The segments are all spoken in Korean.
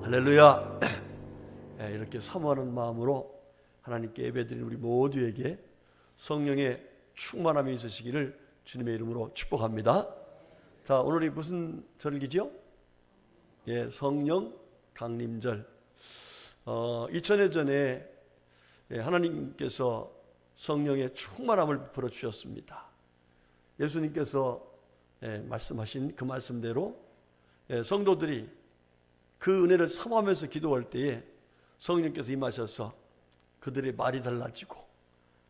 할렐루야. 이렇게 사모하는 마음으로 하나님께 예배드리는 우리 모두에게 성령의 충만함이 있으시기를 주님의 이름으로 축복합니다. 자, 오늘이 무슨 절기죠? 성령 강림절. 2000년 전에 하나님께서 성령의 충만함을 베풀어 주셨습니다. 예수님께서 말씀하신 그 말씀대로 성도들이 그 은혜를 사모하면서 기도할 때에 성령께서 임하셔서 그들의 말이 달라지고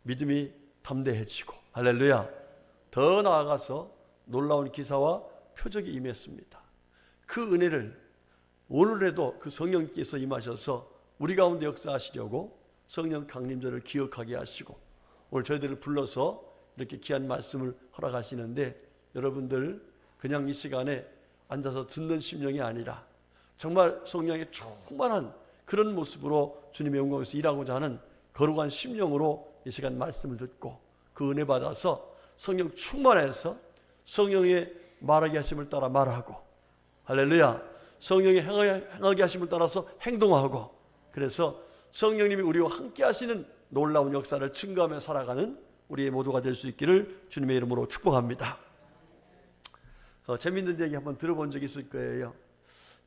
믿음이 담대해지고, 할렐루야, 더 나아가서 놀라운 기사와 표적이 임했습니다. 그 은혜를 오늘에도 그 성령께서 임하셔서 우리 가운데 역사하시려고 성령 강림절을 기억하게 하시고 오늘 저희들을 불러서 이렇게 귀한 말씀을 허락하시는데, 여러분들 그냥 이 시간에 앉아서 듣는 심령이 아니라 정말 성령의 충만한 그런 모습으로 주님의 영광에서 일하고자 하는 거룩한 심령으로 이 시간 말씀을 듣고 그 은혜 받아서 성령 충만해서 성령의 말하게 하심을 따라 말하고, 할렐루야, 성령의 행하게 하심을 따라서 행동하고, 그래서 성령님이 우리와 함께 하시는 놀라운 역사를 증거하며 살아가는 우리의 모두가 될 수 있기를 주님의 이름으로 축복합니다. 재밌는 얘기 한번 들어본 적이 있을 거예요.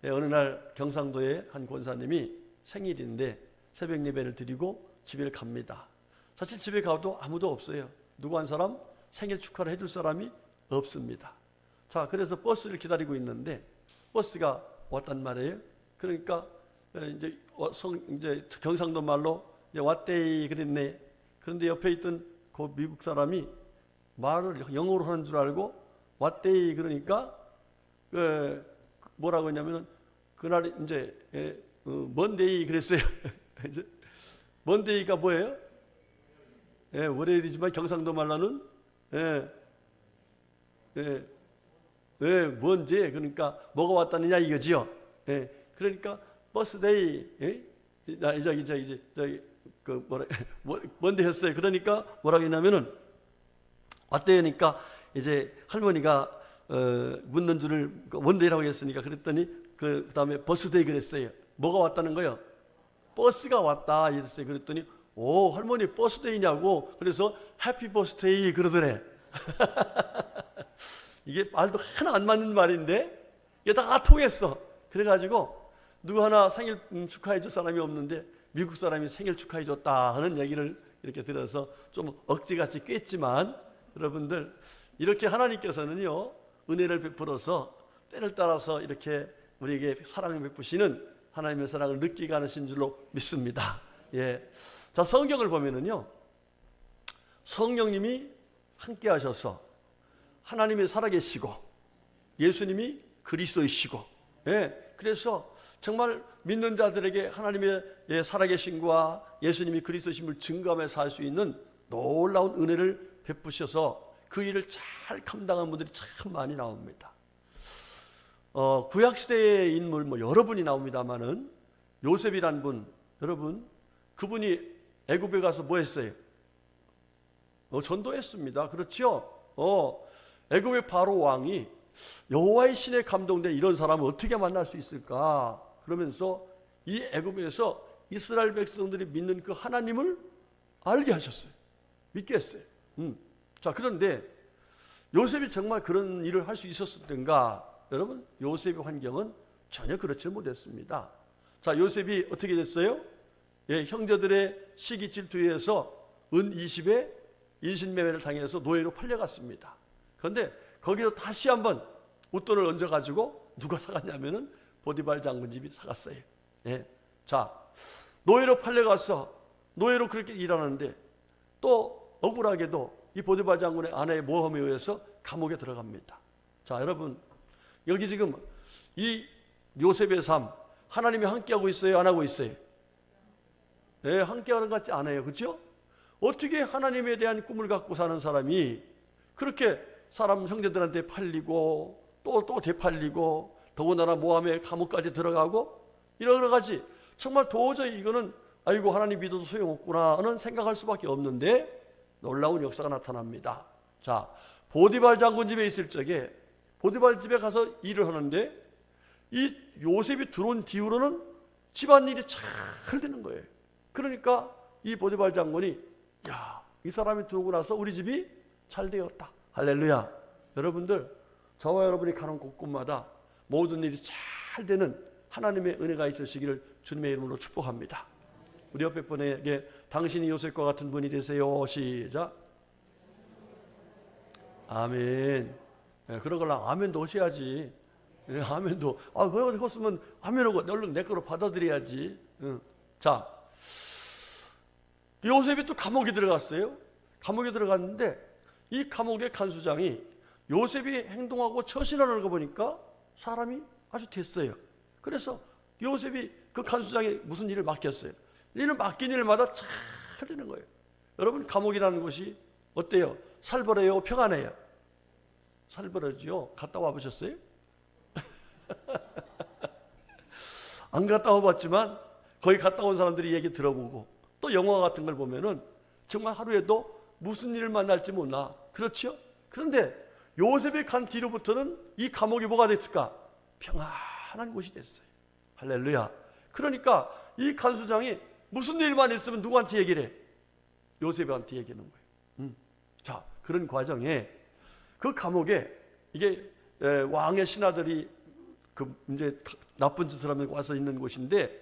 어느 날 경상도의 한 권사님이 생일인데 새벽 예배를 드리고 집에 갑니다. 사실 집에 가도 아무도 없어요. 누구 한 사람 생일 축하를 해줄 사람이 없습니다. 자, 그래서 버스를 기다리고 있는데 버스가 왔단 말이에요. 그러니까 이제 경상도 말로 왔대이 그랬네. 그런데 옆에 있던 그 미국 사람이 말을 영어로 하는 줄 알고 왔대이 그러니까 뭐라고 했냐면은 그날 이제 먼데이 그랬어요. 먼데이가 뭐예요? 월요일이지만 경상도 말로는 뭔지, 그러니까 뭐가 왔다느냐 이거지요. 그러니까 버스데이, 저기 그 뭔데 했어요. 그러니까 뭐라고 했냐면은 왔대니까 이제 할머니가 묻는 줄을 뭔데라고 했으니까 그랬더니 그 다음에 버스데이 그랬어요. 뭐가 왔다는 거예요? 버스가 왔다 이랬어요. 그랬더니 오, 할머니 버스데이냐고. 그래서 해피 버스데이 그러더래. 이게 말도 하나 안 맞는 말인데 이게 다 통했어. 그래가지고 누구 하나 생일 축하해 줄 사람이 없는데 미국 사람이 생일 축하해 줬다 하는 얘기를 이렇게 들어서 좀 억지같이 꿰지만, 여러분들 이렇게 하나님께서는요 은혜를 베풀어서 때를 따라서 이렇게 우리에게 사랑을 베푸시는 하나님의 사랑을 느끼게 하신 줄로 믿습니다. 자, 성경을 보면은요 성령님이 함께 하셔서 하나님이 살아계시고 예수님이 그리스도이시고, 그래서 정말 믿는 자들에게 하나님의 살아계심과 예수님이 그리스도이심을 증거하며 살 수 있는 놀라운 은혜를 베푸셔서 그 일을 잘 감당한 분들이 참 많이 나옵니다. 구약시대의 인물 여러 분이 나옵니다만은 요셉이란 분, 여러분 그분이 애굽에 가서 뭐 했어요? 전도했습니다. 그렇죠? 애굽의 바로 왕이 여호와의 신에 감동된 이런 사람을 어떻게 만날 수 있을까? 그러면서 이 애굽에서 이스라엘 백성들이 믿는 그 하나님을 알게 하셨어요. 믿게 했어요. 자, 그런데 요셉이 정말 그런 일을 할 수 있었던가? 여러분, 요셉의 환경은 전혀 그렇지 못했습니다. 자, 요셉이 어떻게 됐어요? 형제들의 시기 질투에서 은 20에 인신매매를 당해서 노예로 팔려갔습니다. 그런데 거기서 다시 한번 웃돈을 얹어가지고 누가 사갔냐면은 보디발 장군 집이 사갔어요. 자, 노예로 팔려가서 노예로 그렇게 일하는데 또 억울하게도 이 보디발 장군의 아내의 모험에 의해서 감옥에 들어갑니다. 자, 여러분 여기 지금 이 요셉의 삶 하나님이 함께하고 있어요? 안 하고 있어요? 함께하는 것 같지 않아요. 그렇죠? 어떻게 하나님에 대한 꿈을 갖고 사는 사람이 그렇게 사람 형제들한테 팔리고 또 되팔리고 더군다나 모함의 감옥까지 들어가고 여러 가지, 정말 도저히 이거는 아이고 하나님 믿어도 소용없구나 하는 생각할 수밖에 없는데 놀라운 역사가 나타납니다. 자, 보디발 장군 집에 있을 적에 보디발 집에 가서 일을 하는데 이 요셉이 들어온 뒤로는 집안일이 잘 되는 거예요. 그러니까 이 보디발 장군이 이 사람이 들어오고 나서 우리 집이 잘 되었다. 할렐루야. 여러분들, 저와 여러분이 가는 곳곳마다 모든 일이 잘 되는 하나님의 은혜가 있으시기를 주님의 이름으로 축복합니다. 우리 옆에 분에게 당신이 요셉과 같은 분이 되세요. 시작. 아멘. 그런 걸 아멘도 하셔야지. 아멘도. 그거 했으면 아멘하고 얼른 내 거로 받아들여야지. 자, 요셉이 또 감옥에 들어갔어요. 감옥에 들어갔는데 이 감옥의 간수장이 요셉이 행동하고 처신하는 거 보니까 사람이 아주 됐어요. 그래서 요셉이 그 간수장에 무슨 일을 맡겼어요. 일을 맡긴 일마다 잘 되는 거예요. 여러분, 감옥이라는 곳이 어때요? 살벌해요? 평안해요? 살벌하지요. 갔다 와보셨어요? 안 갔다 와봤지만 거기 갔다 온 사람들이 얘기 들어보고 또 영화 같은 걸 보면은 정말 하루에도 무슨 일을 만날지 몰라. 그렇죠? 그런데 요셉이 간 뒤로부터는 이 감옥이 뭐가 됐을까? 평안한 곳이 됐어요. 할렐루야. 그러니까 이 간수장이 무슨 일만 있으면 누구한테 얘기를 해? 요셉한테 얘기하는 거예요. 자, 그런 과정에 그 감옥에 이게 왕의 신하들이 이제 나쁜 짓을 하면 와서 있는 곳인데,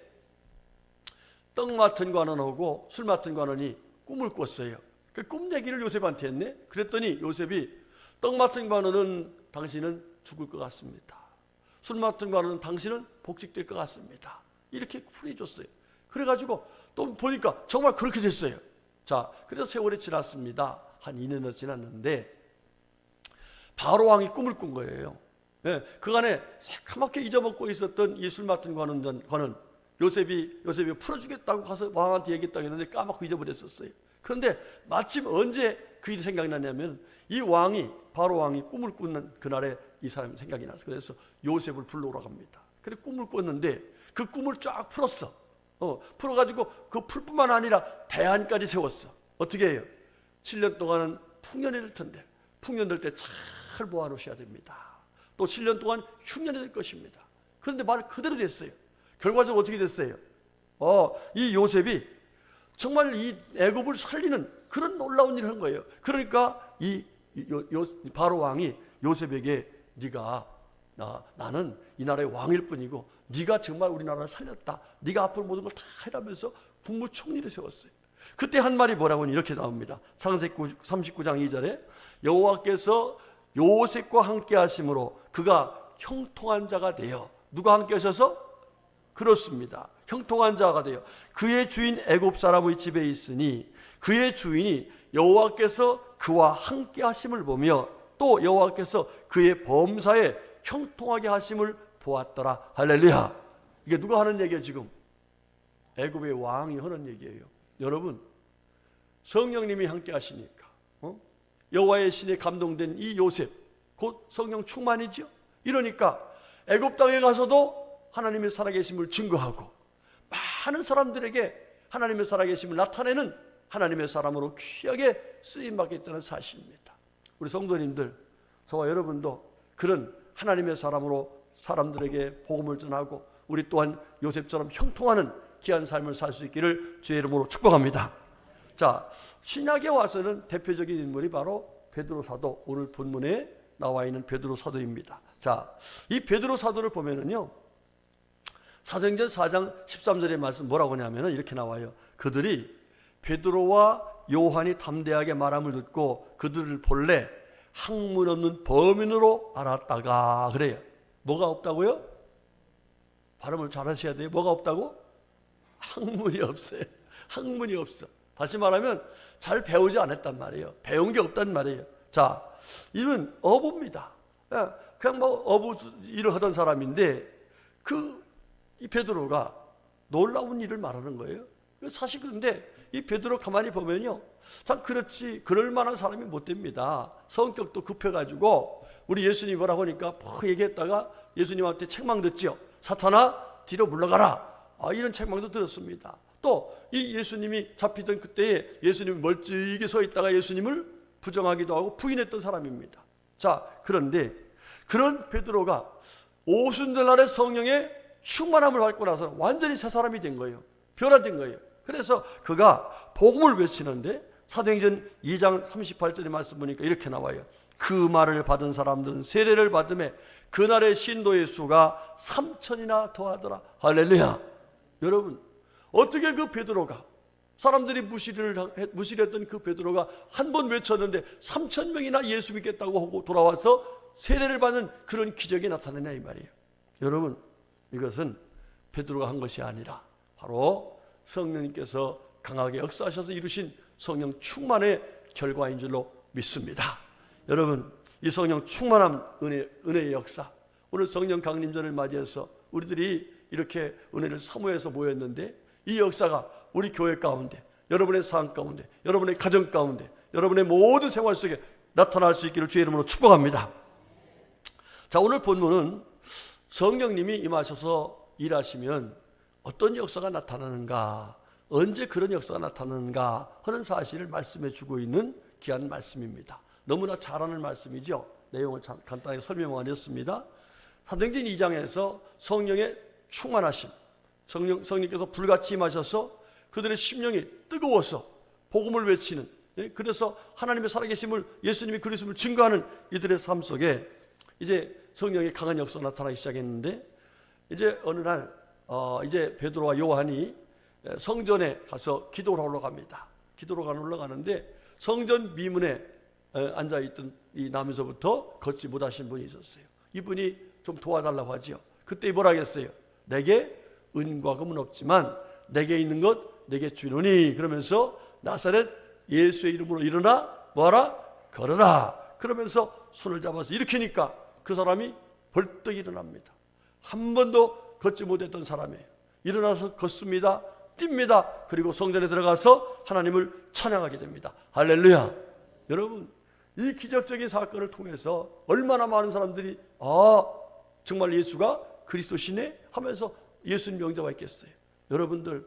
떡 맡은 관원하고 술 맡은 관원이 꿈을 꿨어요. 그 꿈 얘기를 요셉한테 했네. 그랬더니 요셉이 떡 맡은 관원은 당신은 죽을 것 같습니다. 술 맡은 관원은 당신은 복직될 것 같습니다. 이렇게 풀이줬어요. 그래가지고 또 보니까 정말 그렇게 됐어요. 자, 그래서 세월이 지났습니다. 한 2년을 지났는데 바로 왕이 꿈을 꾼 거예요. 그간에 새카맣게 잊어먹고 있었던 이 술 맡은 관은 요셉이 풀어주겠다고 가서 왕한테 얘기했다고 했는데 까먹고 잊어버렸었어요. 그런데 마침 언제 그 일이 생각이 나냐면 이 왕이, 바로 왕이 꿈을 꾸는 그날에 이 사람이 생각이 나서 그래서 요셉을 불러오라고 합니다. 그래 꿈을 꿨는데 그 꿈을 쫙 풀었어. 풀어가지고 그 풀뿐만 아니라 대안까지 세웠어. 어떻게 해요? 7년 동안은 풍년이 될 텐데 풍년 될 때 잘 모아놓으셔야 됩니다. 또 7년 동안 흉년이 될 것입니다. 그런데 말 그대로 됐어요. 결과적으로 어떻게 됐어요? 이 요셉이 정말 이 애굽을 살리는 그런 놀라운 일을 한 거예요. 그러니까 바로 왕이 요셉에게 네가 나는 이 나라의 왕일 뿐이고 네가 정말 우리나라를 살렸다. 네가 앞으로 모든 걸 다 해라면서 국무총리를 세웠어요. 그때 한 말이 뭐라고 하니 이렇게 나옵니다. 창세기 39장 2절에 여호와께서 요셉과 함께 하심으로 그가 형통한 자가 되어, 누가 함께 하셔서? 그렇습니다. 형통한 자가 되어 그의 주인 애굽 사람의 집에 있으니 그의 주인이 여호와께서 그와 함께 하심을 보며 또 여호와께서 그의 범사에 형통하게 하심을 보았더라. 할렐루야. 이게 누가 하는 얘기예요? 지금 애굽의 왕이 하는 얘기예요. 여러분, 성령님이 함께 하시니까 여호와의 신에 감동된 이 요셉, 곧 성령 충만이죠. 이러니까 애굽 땅에 가서도 하나님의 살아계심을 증거하고 많은 사람들에게 하나님의 살아계심을 나타내는 하나님의 사람으로 귀하게 쓰임받게 있다는 사실입니다. 우리 성도님들, 저와 여러분도 그런 하나님의 사람으로 사람들에게 복음을 전하고 우리 또한 요셉처럼 형통하는 귀한 삶을 살 수 있기를 주의 이름으로 축복합니다. 자, 신약에 와서는 대표적인 인물이 바로 베드로 사도, 오늘 본문에 나와 있는 베드로 사도입니다. 자, 이 베드로 사도를 보면은요, 사도행전 4장 13절의 말씀 뭐라고 하냐면 이렇게 나와요. 그들이 베드로와 요한이 담대하게 말함을 듣고 그들을 본래 학문 없는 범인으로 알았다가, 그래요. 뭐가 없다고요? 발음을 잘 하셔야 돼요. 뭐가 없다고? 학문이 없어요. 학문이 없어. 다시 말하면 잘 배우지 않았단 말이에요. 배운 게 없단 말이에요. 자, 이는 어부입니다. 그냥 뭐 어부 일을 하던 사람인데 이 베드로가 놀라운 일을 말하는 거예요. 사실 근데 이 베드로 가만히 보면요, 참 그렇지 그럴 만한 사람이 못 됩니다. 성격도 급해가지고 우리 예수님 뭐라고 하니까 퍽 얘기했다가 예수님한테 책망 듣죠. 사탄아 뒤로 물러가라. 이런 책망도 들었습니다. 또 이 예수님이 잡히던 그때에 예수님이 멀찍이 서 있다가 예수님을 부정하기도 하고 부인했던 사람입니다. 자, 그런데 그런 베드로가 오순절날에 성령의 충만함을 받고 나서 완전히 새 사람이 된 거예요. 변화된 거예요. 그래서 그가 복음을 외치는데 사도행전 2장 38절의 말씀 보니까 이렇게 나와요. 그 말을 받은 사람들은 세례를 받음에 그날의 신도의 수가 3,000이나 더하더라. 할렐루야. 여러분, 어떻게 그 베드로가, 사람들이 무시했던 그 베드로가 한 번 외쳤는데 3,000명이나 예수 믿겠다고 하고 돌아와서 세례를 받는 그런 기적이 나타나냐 이 말이에요. 여러분, 이것은 베드로가 한 것이 아니라 바로 성령님께서 강하게 역사하셔서 이루신 성령 충만의 결과인 줄로 믿습니다. 여러분, 이 성령 충만한 은혜의 역사, 오늘 성령 강림절을 맞이해서 우리들이 이렇게 은혜를 사모해서 모였는데 이 역사가 우리 교회 가운데, 여러분의 삶 가운데, 여러분의 가정 가운데, 여러분의 모든 생활 속에 나타날 수 있기를 주의 이름으로 축복합니다. 자, 오늘 본문은 성령님이 임하셔서 일하시면 어떤 역사가 나타나는가, 언제 그런 역사가 나타나는가 하는 사실을 말씀해 주고 있는 귀한 말씀입니다. 너무나 잘 아는 말씀이죠. 내용을 간단하게 설명만 했습니다. 사도행전 2장에서 성령의 충만하심, 성령께서 불같이 임하셔서 그들의 심령이 뜨거워서 복음을 외치는, 그래서 하나님의 살아계심을, 예수님이 그리스도를 증거하는 이들의 삶 속에 이제 성령의 강한 역사가 나타나기 시작했는데, 이제 어느 날 이제 베드로와 요한이 성전에 가서 기도를 하러 갑니다. 기도를 올라가는데 성전 미문에 앉아있던 이 남에서부터 걷지 못하신 분이 있었어요. 이분이 좀 도와달라고 하죠. 그때 뭐라 하겠어요? 내게 은과 금은 없지만 내게 있는 것 내게 주노니, 그러면서 나사렛 예수의 이름으로 일어나 뭐하라? 걸어라. 그러면서 손을 잡아서 일으키니까 그 사람이 벌떡 일어납니다. 한 번도 걷지 못했던 사람이에요. 일어나서 걷습니다. 뜁니다. 그리고 성전에 들어가서 하나님을 찬양하게 됩니다. 할렐루야. 여러분, 이 기적적인 사건을 통해서 얼마나 많은 사람들이 정말 예수가 그리스도시네 하면서 예수님 영접했겠어요. 여러분들,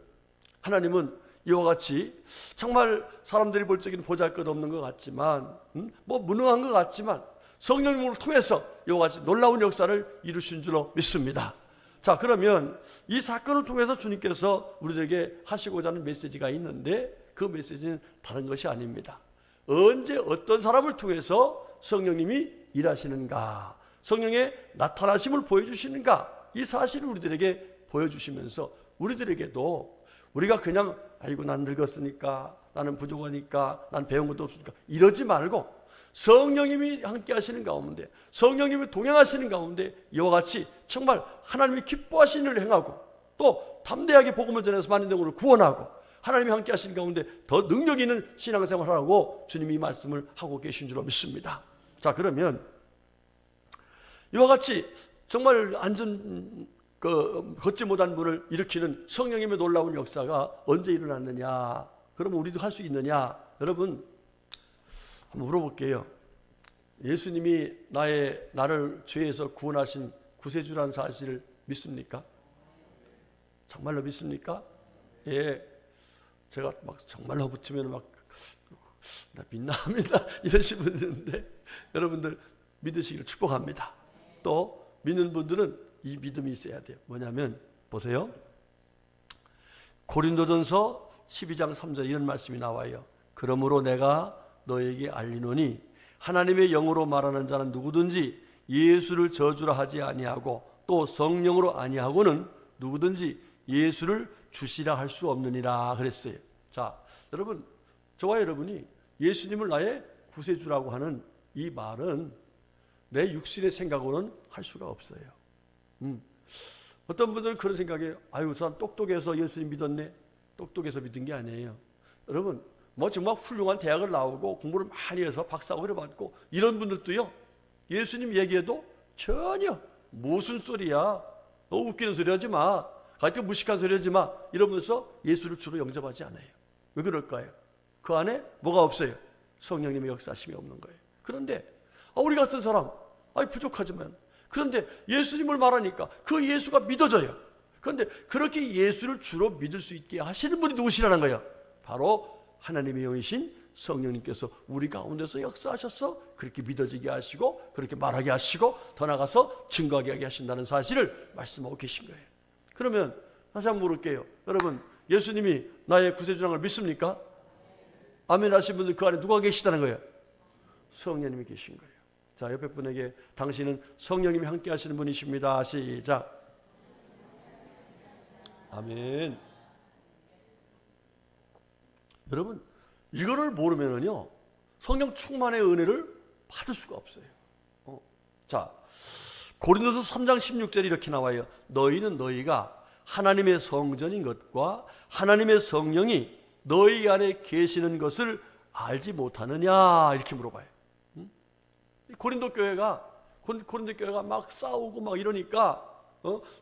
하나님은 이와 같이 정말 사람들이 볼 적에는 보잘것없는 것 같지만, 뭐 무능한 것 같지만 성령님을 통해서 이와 같이 놀라운 역사를 이루신 줄로 믿습니다. 자, 그러면 이 사건을 통해서 주님께서 우리들에게 하시고자 하는 메시지가 있는데 그 메시지는 다른 것이 아닙니다. 언제 어떤 사람을 통해서 성령님이 일하시는가, 성령의 나타나심을 보여주시는가, 이 사실을 우리들에게 보여주시면서 우리들에게도 우리가 그냥 아이고 난 늙었으니까, 나는 부족하니까, 난 배운 것도 없으니까 이러지 말고 성령님이 함께 하시는 가운데, 성령님이 동행하시는 가운데 이와 같이 정말 하나님이 기뻐하시는 일을 행하고 또 담대하게 복음을 전해서 많은 영혼을 구원하고 하나님이 함께 하시는 가운데 더 능력 있는 신앙생활을 하라고 주님이 말씀을 하고 계신 줄로 믿습니다. 자, 그러면 이와 같이 정말 걷지 못한 분을 일으키는 성령님의 놀라운 역사가 언제 일어났느냐, 그러면 우리도 할 수 있느냐? 여러분, 한번 물어볼게요. 예수님이 나를 죄에서 구원하신 구세주라는 사실을 믿습니까? 정말로 믿습니까? 예. 제가 막 정말로 붙으면 나 믿나 이러신 분들 있는데, 여러분들 믿으시기를 축복합니다. 또 믿는 분들은 이 믿음이 있어야 돼요. 뭐냐면 보세요. 고린도전서 12장 3절 이런 말씀이 나와요. 그러므로 내가 너에게 알리노니 하나님의 영으로 말하는 자는 누구든지 예수를 저주라 하지 아니하고 또 성령으로 아니하고는 누구든지 예수를 주시라 할 수 없느니라 그랬어요. 자, 여러분, 저와 여러분이 예수님을 나의 구세주라고 하는 이 말은 내 육신의 생각으로는 할 수가 없어요. 어떤 분들은 그런 생각이에요. 아유, 저 사람 똑똑해서 예수님 믿었네. 똑똑해서 믿은 게 아니에요. 여러분, 뭐 정말 훌륭한 대학을 나오고 공부를 많이 해서 박사학위를 받고 이런 분들도요, 예수님 얘기해도 전혀 무슨 소리야, 너 웃기는 소리 하지 마, 가르쳐 무식한 소리 하지 마 이러면서 예수를 주로 영접하지 않아요. 왜 그럴까요? 그 안에 뭐가 없어요? 성령님의 역사심이 없는 거예요. 그런데 우리 같은 사람 부족하지만, 그런데 예수님을 말하니까 그 예수가 믿어져요. 그런데 그렇게 예수를 주로 믿을 수 있게 하시는 분이 누구시라는 거예요? 바로 하나님의 영이신 성령님께서 우리 가운데서 역사하셔서 그렇게 믿어지게 하시고 그렇게 말하게 하시고 더 나아가서 증거하게 하신다는 사실을 말씀하고 계신 거예요. 그러면 다시 한번 물을게요. 여러분, 예수님이 나의 구세주라는 걸 믿습니까? 아멘 하신 분들 그 안에 누가 계시다는 거예요? 성령님이 계신 거예요. 자, 옆에 분에게 당신은 성령님이 함께 하시는 분이십니다. 시작. 아멘. 여러분, 이거를 모르면은요, 성령 충만의 은혜를 받을 수가 없어요. 자, 고린도서 3장 16절이 이렇게 나와요. 너희는 너희가 하나님의 성전인 것과 하나님의 성령이 너희 안에 계시는 것을 알지 못하느냐, 이렇게 물어봐요. 고린도 교회가 막 싸우고 막 이러니까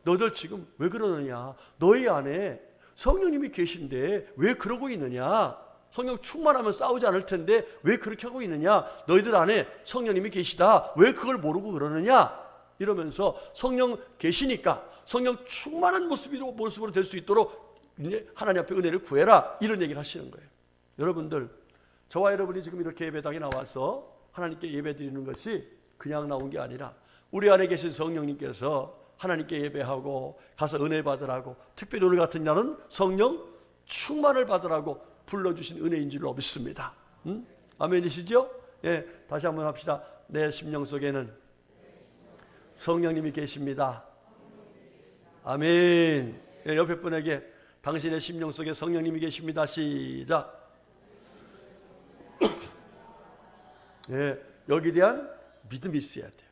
너희들 지금 왜 그러느냐, 너희 안에 성령님이 계신데 왜 그러고 있느냐, 성령 충만하면 싸우지 않을 텐데 왜 그렇게 하고 있느냐, 너희들 안에 성령님이 계시다 왜 그걸 모르고 그러느냐, 이러면서 성령 계시니까 성령 충만한 모습으로 될 수 있도록 하나님 앞에 은혜를 구해라, 이런 얘기를 하시는 거예요. 여러분들, 저와 여러분이 지금 이렇게 예배당에 나와서 하나님께 예배 드리는 것이 그냥 나온 게 아니라 우리 안에 계신 성령님께서 하나님께 예배하고 가서 은혜 받으라고, 특별히 오늘 같은 날은 성령 충만을 받으라고 불러주신 은혜인 줄로 믿습니다. 아멘이시죠? 예, 다시 한번 합시다. 내 심령 속에는 성령님이 계십니다. 아멘. 예, 옆에 분에게 당신의 심령 속에 성령님이 계십니다. 시작. 예, 여기에 대한 믿음이 있어야 돼요.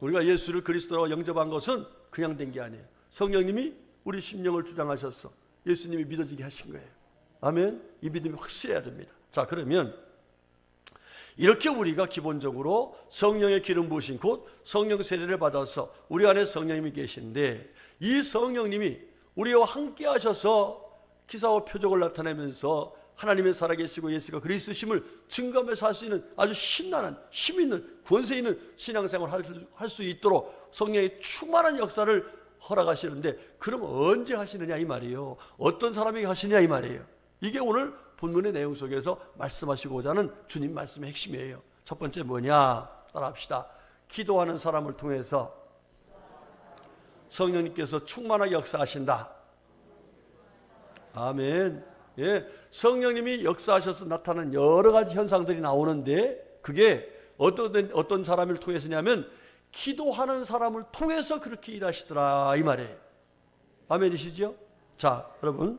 우리가 예수를 그리스도로 영접한 것은 그냥 된 게 아니에요. 성령님이 우리 심령을 주장하셔서 예수님이 믿어지게 하신 거예요. 아멘. 이 믿음이 확실해야 됩니다. 자, 그러면 이렇게 우리가 기본적으로 성령의 기름 부으신 곧 성령 세례를 받아서 우리 안에 성령님이 계신데, 이 성령님이 우리와 함께 하셔서 기사와 표적을 나타내면서 하나님의 살아계시고 예수가 그리스도심을 증거하면서 할 수 있는 아주 신나는 힘 있는 권세 있는 신앙생활을 할 수 있도록 성령의 충만한 역사를 허락하시는데, 그럼 언제 하시느냐 이 말이에요. 어떤 사람에게 하시느냐 이 말이에요. 이게 오늘 본문의 내용 속에서 말씀하시고자 하는 주님 말씀의 핵심이에요. 첫 번째 뭐냐, 따라합시다. 기도하는 사람을 통해서 성령님께서 충만하게 역사하신다. 아멘. 예, 성령님이 역사하셔서 나타나는 여러 가지 현상들이 나오는데, 그게 어떤 사람을 통해서냐면 기도하는 사람을 통해서 그렇게 일하시더라 이 말이에요. 아멘이시죠? 자, 여러분,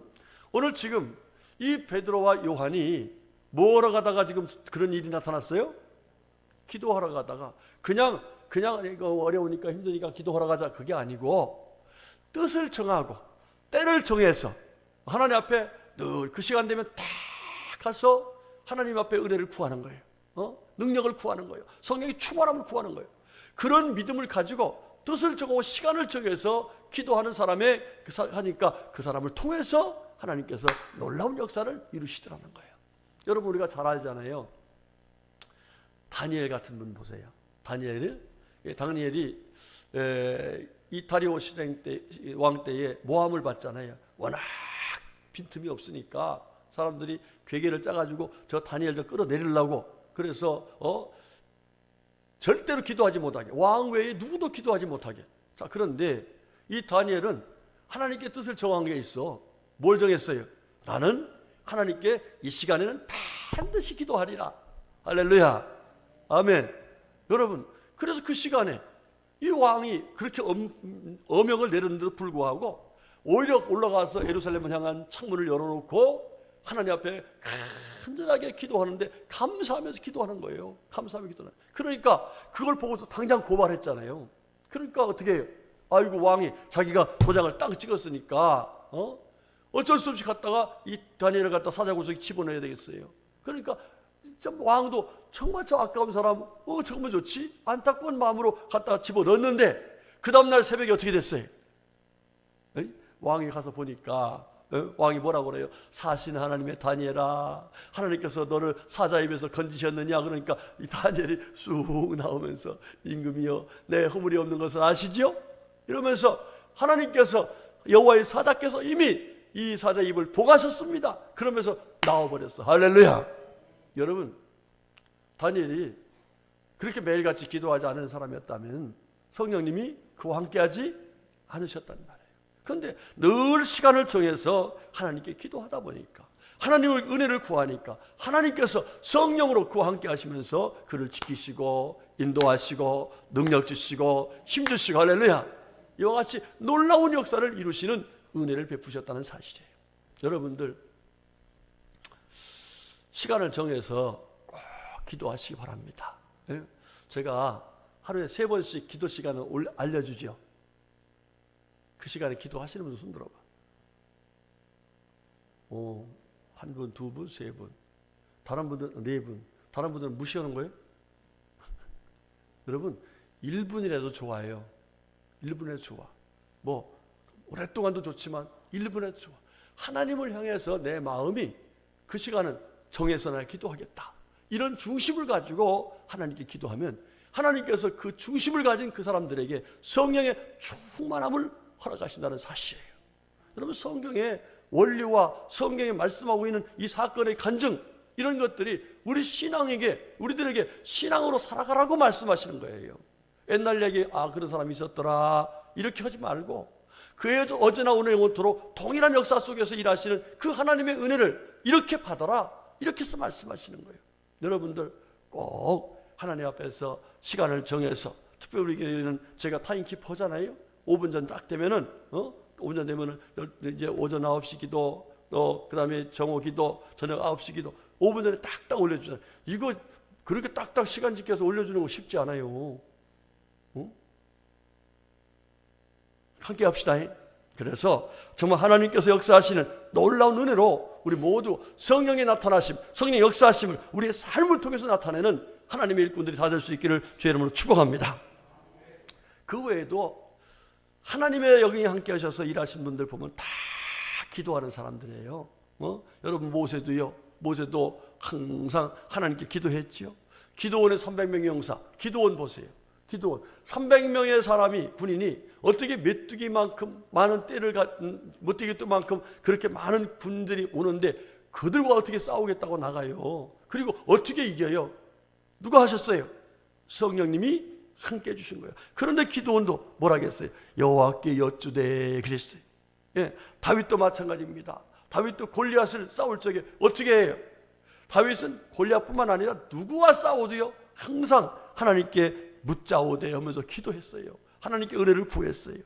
오늘 지금 이 베드로와 요한이 뭐하러 가다가 지금 그런 일이 나타났어요? 기도하러 가다가 그냥 이거 어려우니까 힘드니까 기도하러 가자, 그게 아니고 뜻을 정하고 때를 정해서 하나님 앞에 늘 그 시간 되면 딱 가서 하나님 앞에 은혜를 구하는 거예요. 능력을 구하는 거예요. 성령의 충만함을 구하는 거예요. 그런 믿음을 가지고 뜻을 정하고 시간을 정해서 기도하는 사람의 하니까 그 사람을 통해서 하나님께서 놀라운 역사를 이루시더라는 거예요. 여러분, 우리가 잘 알잖아요. 다니엘 같은 분 보세요. 다니엘이 이 다리오 왕 때에 모함을 받잖아요. 워낙 빈틈이 없으니까 사람들이 괴계를 짜가지고 저 다니엘 좀 끌어내리려고, 그래서 절대로 기도하지 못하게, 왕 외에 누구도 기도하지 못하게. 자, 그런데 이 다니엘은 하나님께 뜻을 정한 게 있어. 뭘 정했어요? 나는 하나님께 이 시간에는 반드시 기도하리라. 할렐루야. 아멘. 여러분, 그래서 그 시간에 이 왕이 그렇게 어명을 내렸는데도 불구하고 오히려 올라가서 예루살렘을 향한 창문을 열어놓고 하나님 앞에 간절하게 기도하는데 감사하면서 기도하는 거예요. 감사하며 기도하는. 그러니까 그걸 보고서 당장 고발했잖아요. 그러니까 어떻게 해요? 아이고, 왕이 자기가 도장을 딱 찍었으니까 어쩔 수 없이 갔다가 이 다니엘을 갖다 사자구석에 집어넣어야 되겠어요. 그러니까 참 왕도 정말 저 아까운 사람 정말 좋지, 안타까운 마음으로 갖다가 집어넣었는데 그 다음날 새벽에 어떻게 됐어요? 에이? 왕이 가서 보니까 왕이 뭐라고 그래요? 사신 하나님의 다니엘아, 하나님께서 너를 사자 입에서 건지셨느냐. 그러니까 이 다니엘이 쑥 나오면서 임금이여, 내 허물이 없는 것을 아시지요? 이러면서 하나님께서, 여호와의 사자께서 이미 이 사자 입을 보가셨습니다. 그러면서 나와버렸어. 할렐루야. 여러분, 다니엘이 그렇게 매일같이 기도하지 않은 사람이었다면 성령님이 그와 함께하지 않으셨단 말이에요. 그런데 늘 시간을 정해서 하나님께 기도하다 보니까, 하나님의 은혜를 구하니까 하나님께서 성령으로 그와 함께 하시면서 그를 지키시고 인도하시고 능력 주시고 힘 주시고, 할렐루야, 이와 같이 놀라운 역사를 이루시는 은혜를 베푸셨다는 사실이에요. 여러분들 시간을 정해서 꼭 기도하시기 바랍니다. 제가 하루에 3번씩 기도 시간을 알려주죠. 그 시간에 기도하시는 분들 손 들어봐. 한 분, 두 분, 세 분. 다른 분들은 4분. 다른 분들은 무시하는 거예요? 여러분, 1분이라도 좋아요. 1분에도 좋아. 뭐 오랫동안도 좋지만 1분에도 좋아. 하나님을 향해서 내 마음이 그 시간은 정해서 나 기도하겠다, 이런 중심을 가지고 하나님께 기도하면 하나님께서 그 중심을 가진 그 사람들에게 성령의 충만함을 허락하신다는 사실이에요. 여러분, 성경의 원리와 성경에 말씀하고 있는 이 사건의 간증, 이런 것들이 우리 신앙에게, 우리들에게 신앙으로 살아가라고 말씀하시는 거예요. 옛날 얘기, 그런 사람이 있었더라, 이렇게 하지 말고 그의 어제나 오늘 영원토록 동일한 역사 속에서 일하시는 그 하나님의 은혜를 이렇게 받아라, 이렇게 해서 말씀하시는 거예요. 여러분들 꼭 하나님 앞에서 시간을 정해서, 특별히 우리 교회는 제가 타임키퍼잖아요. 5분 전 딱 되면은 5분 전 되면은 이제 오전 9시 기도, 그 다음에 정오 기도, 저녁 9시 기도, 5분 전에 딱딱 올려주잖아요. 이거 그렇게 딱딱 시간 지켜서 올려주는 거 쉽지 않아요. 함께 합시다. 그래서 정말 하나님께서 역사하시는 놀라운 은혜로 우리 모두 성령의 나타나심, 성령의 역사하심을 우리의 삶을 통해서 나타내는 하나님의 일꾼들이 다 될 수 있기를 주의 이름으로 축복합니다. 그 외에도 하나님의 영이 함께 하셔서 일하신 분들 보면 다 기도하는 사람들이에요. 여러분, 모세도요. 모세도 항상 하나님께 기도했지요. 기도원의 300명의 용사, 기도원 보세요. 기도원 300명의 사람이, 군인이 어떻게 메뚜기만큼 많은 떼를 메뚜기만큼 그렇게 많은 군들이 오는데 그들과 어떻게 싸우겠다고 나가요. 그리고 어떻게 이겨요? 누가 하셨어요? 성령님이 함께 해주신 거예요. 그런데 기도원도 뭐라 했어요? 여호와께 여쭈되 그랬어요. 다윗도 마찬가지입니다. 다윗도 골리앗을 싸울 적에 어떻게 해요? 다윗은 골리앗뿐만 아니라 누구와 싸워도요 항상 하나님께 묻자오되 하면서 기도했어요. 하나님께 은혜를 구했어요.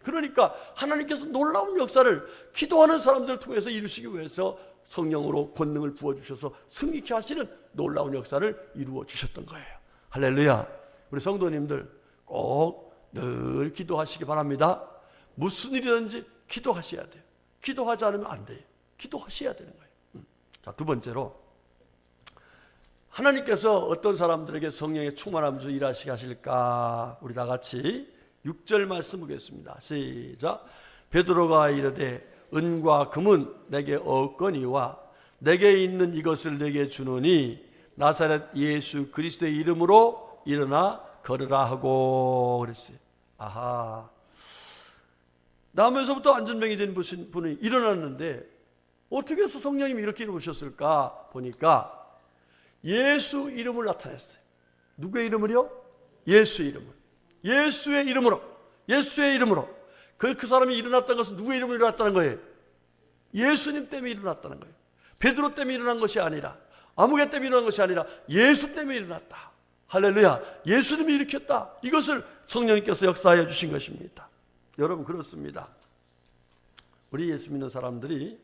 그러니까 하나님께서 놀라운 역사를 기도하는 사람들을 통해서 이루시기 위해서 성령으로 권능을 부어주셔서 승리케 하시는 놀라운 역사를 이루어 주셨던 거예요. 할렐루야. 우리 성도님들 꼭 늘 기도하시기 바랍니다. 무슨 일이든지 기도하셔야 돼요. 기도하지 않으면 안 돼요. 기도하셔야 되는 거예요. 자, 두 번째로, 하나님께서 어떤 사람들에게 성령의 충만함으로 일하시게 하실까? 우리 다 같이 6절 말씀 보겠습니다. 시작. 베드로가 이르되 은과 금은 내게 없거니와 내게 있는 이것을 내게 주노니 나사렛 예수 그리스도의 이름으로 일어나 걸으라 하고 그랬어요. 아하. 나면서부터 안전병이 된 분이 일어났는데 어떻게 해서 성령님이 이렇게 이루셨을까 보니까 예수 이름을 나타냈어요. 누구의 이름을요? 예수의 이름을. 예수의 이름으로. 예수의 이름으로. 그 사람이 일어났다는 것은 누구의 이름으로 일어났다는 거예요? 예수님 때문에 일어났다는 거예요. 베드로 때문에 일어난 것이 아니라, 아무개 때문에 일어난 것이 아니라 예수 때문에 일어났다. 할렐루야. 예수님이 일으켰다. 이것을 성령님께서 역사하여 주신 것입니다. 여러분, 그렇습니다. 우리 예수 믿는 사람들이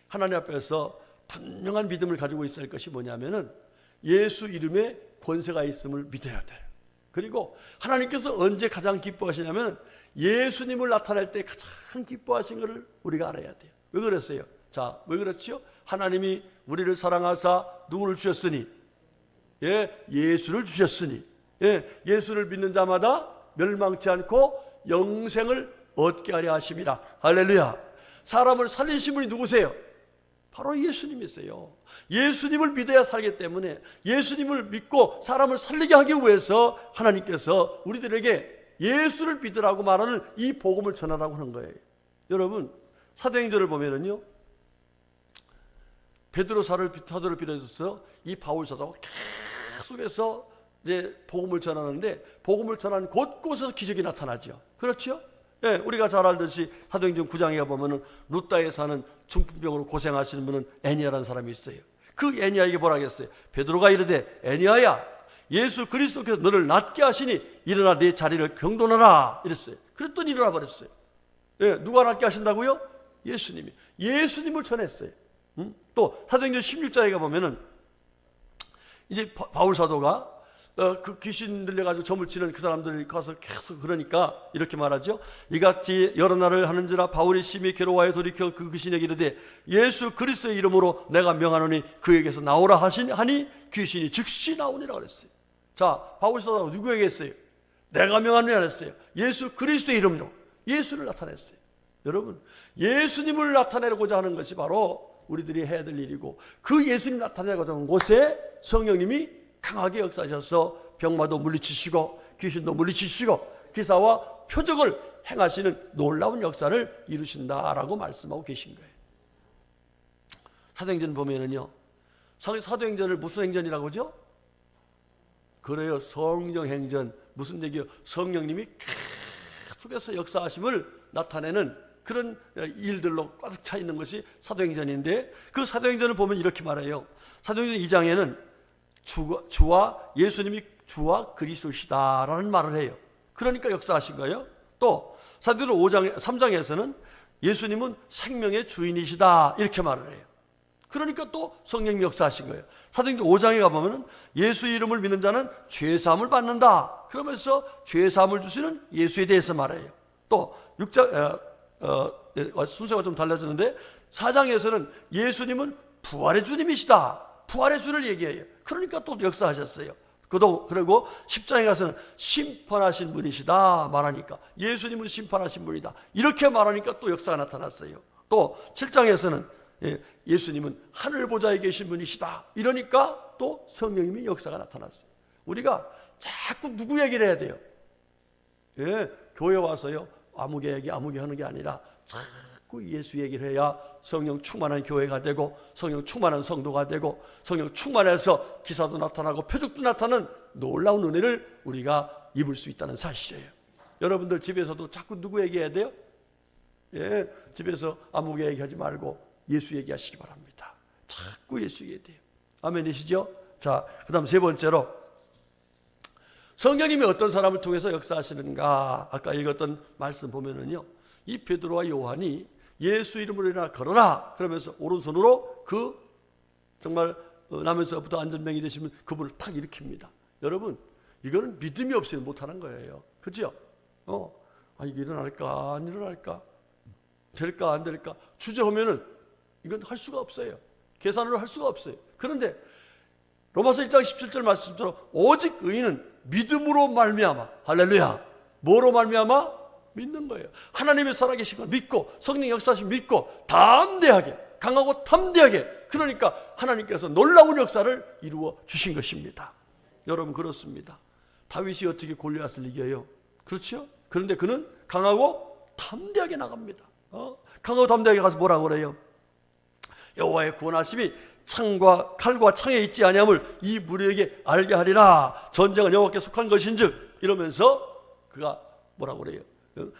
하나님 앞에서 분명한 믿음을 가지고 있어야 할 것이 뭐냐면은 예수 이름에 권세가 있음을 믿어야 돼요. 그리고 하나님께서 언제 가장 기뻐하시냐면 예수님을 나타낼 때 가장 기뻐하신 것을 우리가 알아야 돼요. 왜 그랬어요? 자, 왜 그렇죠? 하나님이 우리를 사랑하사 누구를 주셨으니? 예수를 주셨으니. 예수를 믿는 자마다 멸망치 않고 영생을 얻게 하려 하심이라. 할렐루야. 사람을 살리신 분이 누구세요? 바로 예수님이세요. 예수님을 믿어야 살기 때문에 예수님을 믿고 사람을 살리게 하기 위해서 하나님께서 우리들에게 예수를 믿으라고 말하는 이 복음을 전하라고 하는 거예요. 여러분, 사도행전을 보면은요, 베드로 사도를 비롯해서 이 바울 사도가 계속해서 이제 복음을 전하는데 복음을 전하는 곳곳에서 기적이 나타나죠. 그렇죠? 예, 우리가 잘 알듯이 사도행전 9장에 보면은 루다에 사는 중풍병으로 고생하시는 분은 애니아라는 사람이 있어요. 그 애니아에게 뭐라 했어요? 베드로가 이르되 애니아야, 예수 그리스도께서 너를 낫게 하시니 일어나 내 자리를 경도하라 이랬어요. 그랬더니 일어나 버렸어요. 예, 누가 낫게 하신다고요? 예수님이. 예수님을 전했어요. 또 사도행전 16장에 보면은 이제 바울 사도가 그 귀신 들려가지고 점을 치는 그 사람들이 가서 계속 그러니까 이렇게 말하죠. 이같이 여러 날을 하는지라 바울이 심히 괴로워하여 돌이켜 그 귀신에게 이르되 예수 그리스도의 이름으로 내가 명하노니 그에게서 나오라 하니 귀신이 즉시 나오니라 그랬어요. 자, 바울 사도가 누구에게 했어요? 내가 명하노니 그랬어요. 예수 그리스도의 이름으로 예수를 나타냈어요. 여러분, 예수님을 나타내고자 하는 것이 바로 우리들이 해야 될 일이고, 그 예수님 나타내고자 하는 곳에 성령님이 강하게 역사하셔서 병마도 물리치시고 귀신도 물리치시고 기사와 표적을 행하시는 놀라운 역사를 이루신다라고 말씀하고 계신 거예요. 사도행전 보면은요, 사도행전을 무슨 행전이라고 하죠? 그래요, 성령행전. 무슨 얘기요? 성령님이 계속해서 역사하심을 나타내는 그런 일들로 가득 차 있는 것이 사도행전인데, 그 사도행전을 보면 이렇게 말해요. 사도행전 2장에는 주와 예수님이 주와 그리스도시다라는 말을 해요. 그러니까 역사하신 거예요. 또 사도행전 5장 3장에서는 예수님은 생명의 주인이시다 이렇게 말을 해요. 그러니까 또 성령님이 역사하신 거예요. 사도행전 5장에 가보면 예수 이름을 믿는 자는 죄사함을 받는다. 그러면서 죄사함을 주시는 예수에 대해서 말해요. 또 6장 순서가 좀 달라졌는데 4장에서는 예수님은 부활의 주님이시다. 부활의 주를 얘기해요. 그러니까 또 역사하셨어요. 그리고 10장에 가서는 심판하신 분이시다 말하니까 예수님은 심판하신 분이다 이렇게 말하니까 또 역사가 나타났어요. 또 7장에서는 예수님은 하늘 보좌에 계신 분이시다 이러니까 또 성령님이 역사가 나타났어요. 우리가 자꾸 누구 얘기를 해야 돼요? 예, 교회 와서요 아무개 얘기 하는 게 아니라 자꾸 예수 얘기를 해야 성령 충만한 교회가 되고 성령 충만한 성도가 되고 성령 충만해서 기사도 나타나고 표적도 나타나는 놀라운 은혜를 우리가 입을 수 있다는 사실이에요. 여러분들 집에서도 자꾸 누구 얘기해야 돼요? 예, 집에서 아무개 얘기하지 말고 예수 얘기하시기 바랍니다. 자꾸 예수 얘기해야 돼요. 아멘이시죠? 자, 그 다음 세 번째로 성령님이 어떤 사람을 통해서 역사하시는가. 아까 읽었던 말씀 보면은요, 이 베드로와 요한이 예수 이름으로 일어나 걸어라 그러면서 오른손으로 그 정말 나면서부터 안전병이 되시면 그분을 탁 일으킵니다. 여러분, 이거는 믿음이 없으면 못하는 거예요. 그죠? 이게 일어날까 안 일어날까, 될까 안 될까 주저하면은 이건 할 수가 없어요. 계산을 할 수가 없어요. 그런데 로마서 1장 17절 말씀처럼 오직 의인은 믿음으로 말미암아, 할렐루야, 뭐로 말미암아? 믿는 거예요. 하나님의 살아계신 걸 믿고 성령 역사하신 믿고 담대하게, 강하고 담대하게, 그러니까 하나님께서 놀라운 역사를 이루어 주신 것입니다. 여러분, 그렇습니다. 다윗이 어떻게 골리앗을 이겨요? 그렇죠? 그런데 그는 강하고 담대하게 나갑니다. 강하고 담대하게 가서 뭐라고 그래요? 여호와의 구원하심이 창과 칼과 창에 있지 아니함을 이 무리에게 알게 하리라. 전쟁은 여호와께 속한 것인즉, 이러면서 그가 뭐라고 그래요?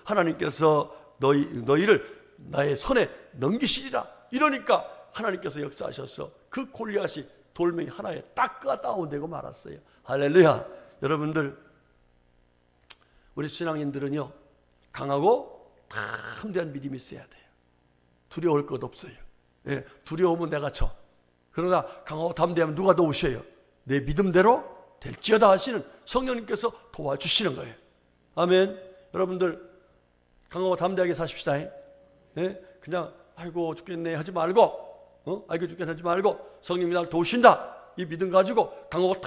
하나님께서 너희를 나의 손에 넘기시리라. 이러니까 하나님께서 역사하셔서 그 골리앗이 돌멩이 하나에 딱 다운되고 말았어요. 할렐루야. 여러분들, 우리 신앙인들은요 강하고 담대한 믿음이 있어야 돼요. 두려울 것 없어요. 예, 두려우면 내가 져. 그러나 강하고 담대하면 누가 도우셔요? 내 믿음대로 될지어다 하시는 성령님께서 도와주시는 거예요. 아멘. 여러분들, 강하고 담대하게 사십시다. 예? 그냥 아이고 죽겠네 하지 말고, 아이고 죽겠네 하지 말고 성령님이 나를 도우신다 이 믿음 가지고 강하고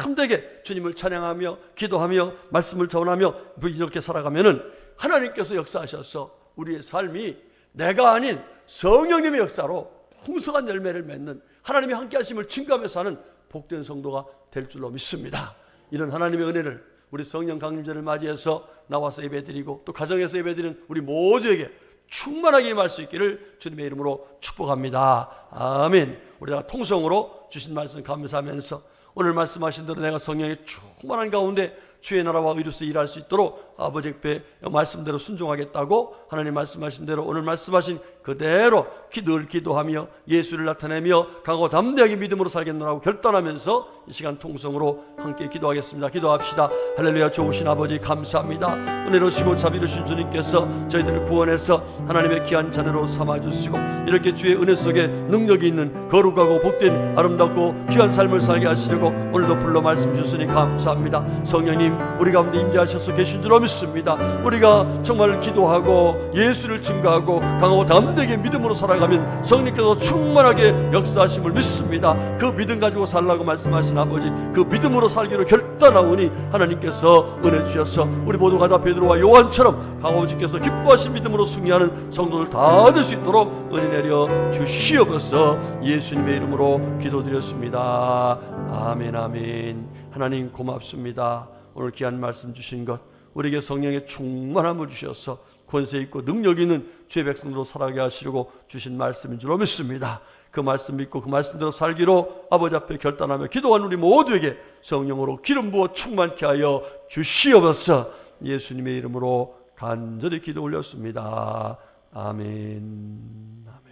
담대하게 주님을 찬양하며 기도하며 말씀을 전하며 이렇게 살아가면은 하나님께서 역사하셔서 우리의 삶이 내가 아닌 성령님의 역사로 풍성한 열매를 맺는, 하나님이 함께 하심을 증거하며 사는 복된 성도가 될 줄로 믿습니다. 이런 하나님의 은혜를 우리 성령 강림절을 맞이해서 나와서 예배드리고 또 가정에서 예배드리는 우리 모두에게 충만하게 임할 수 있기를 주님의 이름으로 축복합니다. 아멘. 우리가 통성으로 주신 말씀 감사하면서 오늘 말씀하신 대로 내가 성령의 충만한 가운데 주의 나라와 의로서 일할 수 있도록 아버지 옆에 말씀대로 순종하겠다고 하나님 말씀하신 대로 오늘 말씀하신 그대로 늘 기도하며 예수를 나타내며 강하고 담대하게 믿음으로 살겠노라고 결단하면서 이 시간 통성으로 함께 기도하겠습니다. 기도합시다. 할렐루야. 좋으신 아버지 감사합니다. 은혜로시고 자비로신 주님께서 저희들을 구원해서 하나님의 귀한 자녀로 삼아주시고 이렇게 주의 은혜 속에 능력이 있는 거룩하고 복된 아름답고 귀한 삶을 살게 하시려고 오늘도 불러 말씀 주시니 감사합니다. 성령님 우리 가운데 임재하셔서 계신 줄 믿습니다. 우리가 정말 기도하고 예수를 증거하고 강하고 담대하게 믿음으로 살아가면 성령께서 충만하게 역사하심을 믿습니다. 그 믿음 가지고 살라고 말씀하신 아버지, 그 믿음으로 살기로 결단하오니 하나님께서 은혜 주셔서 우리 모두가 다 베드로와 요한처럼 아버지께서 기뻐하신 믿음으로 승리하는 성도들 다 될 수 있도록 은혜 내려 주시옵소서. 예수님의 이름으로 기도드렸습니다. 아멘 아멘. 하나님 고맙습니다. 오늘 귀한 말씀 주신 것 우리에게 성령의 충만함을 주셔서 권세 있고 능력 있는 주의 백성으로 살아가게 하시려고 주신 말씀인 줄 믿습니다. 그 말씀 믿고 그 말씀대로 살기로 아버지 앞에 결단하며 기도한 우리 모두에게 성령으로 기름 부어 충만케 하여 주시옵소서. 예수님의 이름으로 간절히 기도 올렸습니다. 아멘. 아멘.